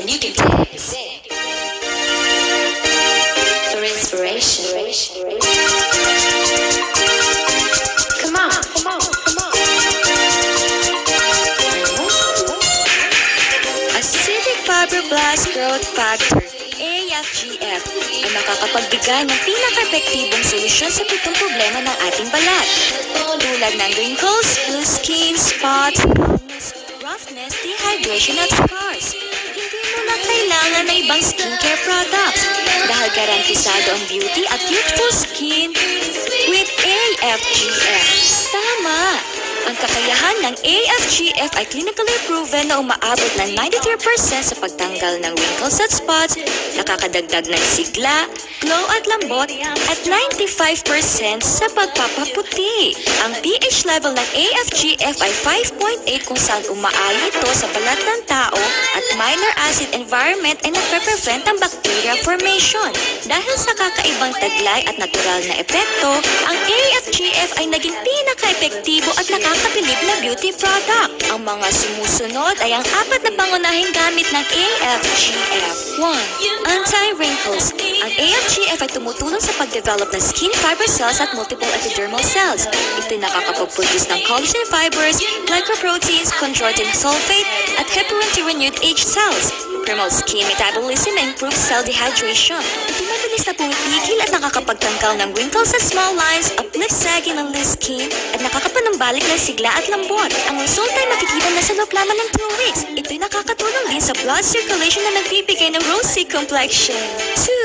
then you can take it for inspiration. Come on. Acidic Fibroblast Growth Factor, AFGF, ay makakapagbigay ng pinaka-epektibong solusyon sa pitong problema ng ating balat, tulad ng wrinkles, loose skin, spots, roughness, dehydration at scars. Hindi mo na kailangan na ibang skincare products dahil garantisado ang beauty at youthful skin with AFGF. Tama! Ang kakayahan ng AFGF ay clinically proven na umaabot ng 93% sa pagtanggal ng wrinkles at spots, nakakadagdag ng sigla, glow at lambot, at 95% sa pagpapaputi. Ang pH level ng AFGF ay 5.8 kung saan umaayon ito sa balat ng tao at minor acid environment ay nagpe-prevent ang bacteria formation. Dahil sa kakaibang taglay at natural na epekto, ang AFGF ay naging pinaka-epektibo at nakakabilib na beauty product. Ang mga sumusunod ay ang apat na pangunahing gamit ng AFGF. 1. Anti-wrinkles. Ang AFGF ay tumutulong sa pag-develop ng skin fiber cells at multiple epidermal cells. Ito'y nakakapag-produce ng collagen fibers, glycoproteins, chondroitin sulfate, at heparin-renewed H cells. Promotes skin metabolism and improves cell dehydration. Ito mabilis na pumipigil at nakakapagtanggal ng wrinkles at small lines, uplifts sagging ng loose skin, at nakakapanumbalik ng sigla at lambot. Ang resulta ay makikita na sa loob lamang ng 2 weeks. Ito'y nakakatulong din sa blood circulation na nagbibigay ng rosy complexion.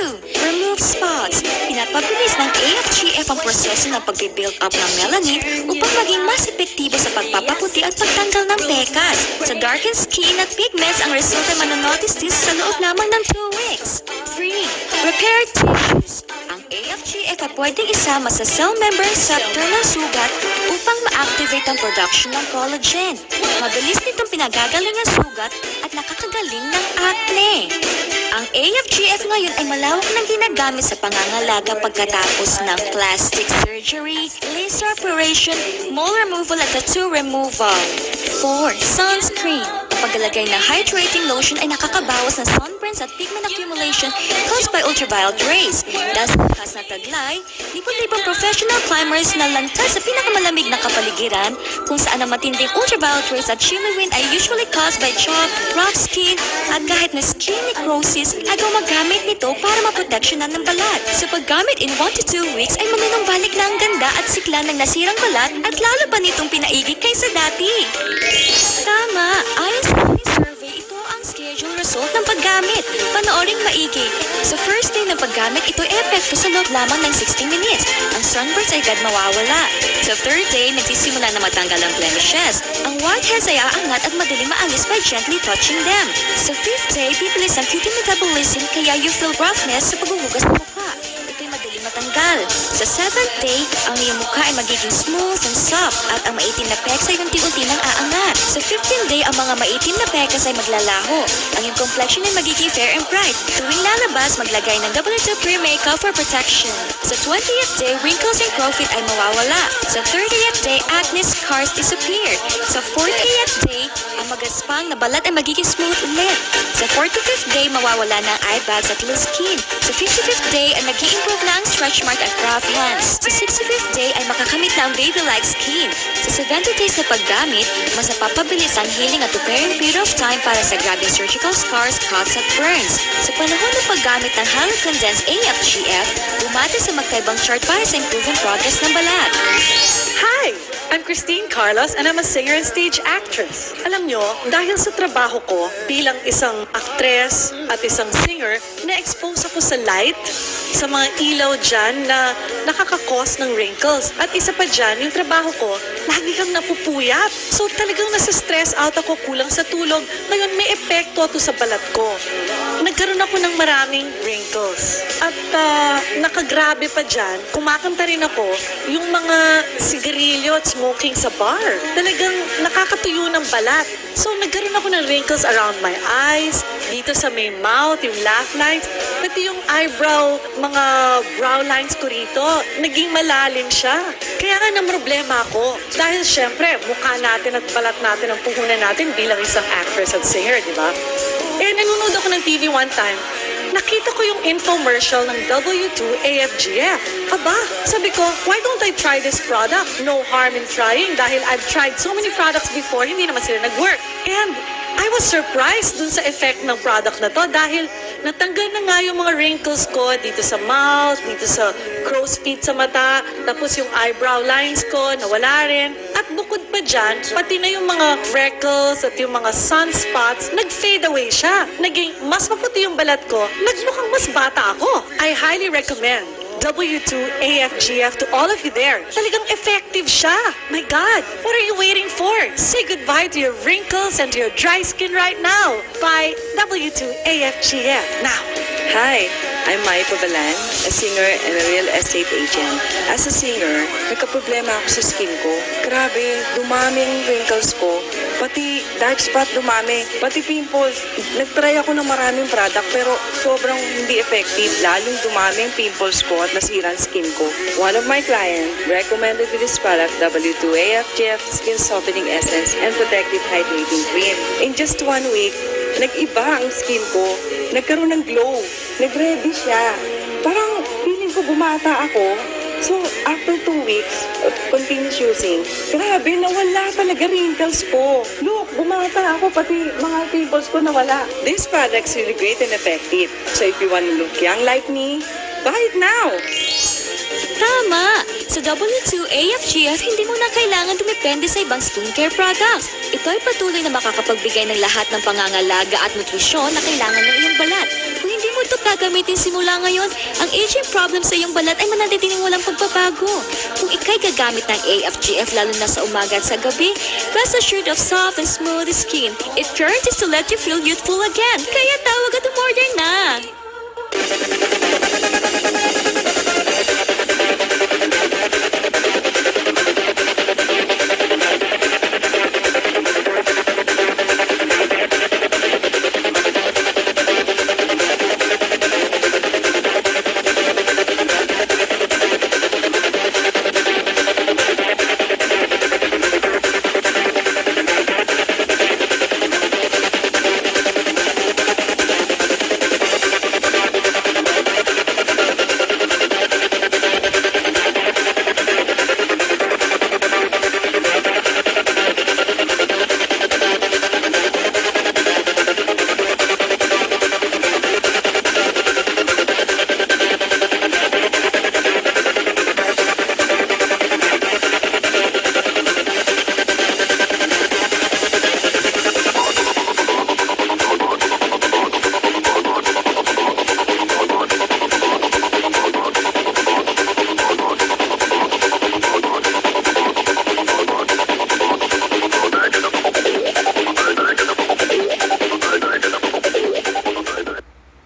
2. Remove spots. Pinapabilis ng AFGF ang proseso ng pag-build up ng melanin upang maging mas epektibo sa pagpapaputi at pagtanggal ng pekas. Sa darkened skin at pigments, ang resulta ay manonotice din sa loob lamang ng 2 weeks. 3. Repair tissues. Ang AFGF ay pwedeng isama sa cell membrane receptor ng sugat upang ma-activate ang production ng collagen. Mabilis nitong pinagagaling ang sugat at nakakagaling ng acne. Ang AFGF ngayon ay malawak na ginagamit sa pangangalaga pagkatapos ng plastic surgery, laser operation, mole removal at tattoo removal. 4. Sunscreen. Ang paglalagay ng hydrating lotion ay nakakabawas ng sunburns at pigment accumulation caused by ultraviolet rays. Dahil sa lakas na taglay, libon-libong professional climbers na lantas sa pinakamalamig na kapaligiran kung saan ang matinding ultraviolet rays at chilly wind ay usually caused by chalk, rough skin, at kahit na skin necrosis ay gumagamit nito para maproteksyonan ng balat. Sa paggamit in 1 to 2 weeks ay manunumbalik na ang ganda at sikla ng nasirang balat at lalo pa nitong pinaigig kaysa dati. Tama, ayon sa aming survey, ito ang schedule result ng paggamit. Panooring maigi. Sa first day ng paggamit, ito ay epekto sa loob lamang ng 60 minutes. Ang sunburns ay agad mawawala. Sa third day, nagsisimula na matanggal ang blemishes. Ang whiteheads ay aangat at madali maalis by gently touching them. Sa fifth day, bibilis ang cutie metabolism kaya you feel roughness sa paghuhugas ng mukha. Ito'y madali matanggal. Sa seventh day, ang iyong mukha ay magiging smooth and soft at ang maitim na pecs ay unti-unti nang aangat. Sa 15th day, ang mga maitim na pekas ay maglalaho. Ang iyong complexion ay magiging fair and bright. Tuwing lalabas, maglagay ng double-2 pre-makeup for protection. Sa 20th day, wrinkles and crowfeet ay mawawala. Sa 30th day, acne scars disappear. Sa 40th day, ang magaspang na balat ay magiging smooth ulit. Sa 45th day, mawawala na ang eye bags at loose skin. Sa 55th day, ay mag-i-improve na ang stretch mark at rough hands. Sa 65th day, ay makakamit na ang baby-like skin. Sa 70 days na paggamit, mas napapabilis ang healing at repairing period of time para sa grabing surgical scars, cuts at burns. Sa panahon ng paggamit ng highly condensed AFGF, bumati sa magkaibang chart para sa improving progress ng balat. Hi! I'm Christine Carlos and I'm a singer and stage actress. Alam nyo, dahil sa trabaho ko bilang isang actress at isang singer, na-expose ako sa light, sa mga ilaw dyan na nakakakos ng wrinkles. At isa pa dyan, yung trabaho ko, lagi kang napupuyat. So talagang nasa-stress out ako, kulang sa tulog. Ngayon may epekto ito sa balat ko. Nagkaroon ako ng maraming wrinkles. At nakagrabe pa dyan, kumakanta rin ako yung mga sigarilyo at smoking sa bar. Talagang nakakatuyo ng balat. So nagkaroon ako ng wrinkles around my eyes, dito sa may mouth, yung laugh lines, pati yung eyebrow, mga brow lines ko rito, naging malalim siya. Kaya nga ng problema ako. Dahil syempre, mukha natin at balat natin ang puhunan natin bilang isang actress at singer, di ba? Eh, nanonood ako ng TV one time. Nakita ko yung infomercial ng W2 AFGF. Aba, sabi ko, why don't I try this product? No harm in trying dahil I've tried so many products before, hindi naman sila nag-work. And I was surprised dun sa effect ng product na to dahil natanggal na nga yung mga wrinkles ko dito sa mouth, dito sa crow's feet sa mata, tapos yung eyebrow lines ko, nawala rin. At bukod pa dyan, pati na yung mga freckles at yung mga sunspots, nag-fade away siya. Naging mas maputi yung balat ko, nagmukhang mas bata ako. I highly recommend W2 AFGF to all of you there. Talagang effective siya. My God, what are you waiting for? Say goodbye to your wrinkles and to your dry skin right now. Buy W2 AFGF now. Hi, I'm Mai Pabalan, a singer and a real estate agent. As a singer, nagka-problema ako sa skin ko. Grabe, dumami ang wrinkles ko. Pati dark spot dumami. Pati pimples. Nagtry ako ng maraming product pero sobrang hindi effective. Lalong dumami ang pimples ko at nasira ang skin ko. One of my clients recommended me this product, W2 AFGF Skin Softening Essence and Protective Hydrating Cream. In just 1 week, nag-iba ang skin ko. Nagkaroon ng glow. Nag-ready siya. Parang feeling ko bumata ako. So, after 2 weeks of continuous using, grabe, nawala talaga wrinkles ko. Look, bumata ako, pati mga pimples ko nawala. This product's really great and effective. So, if you want to look young like me, buy it now! Tama! Sa W2 AFGF, hindi mo na kailangan dumepende sa ibang skincare products. Ito ay patuloy na makakapagbigay ng lahat ng pangangalaga at nutrisyon na kailangan ng iyong balat. Kung hindi mo ito gagamitin simula ngayon, ang aging problem sa iyong balat ay mananatiling walang pagbabago. Kung ikay gagamit ng AFGF lalo na sa umaga at sa gabi, rest assured of soft and smooth skin. It guarantees to let you feel youthful again. Kaya tawag at umorder na!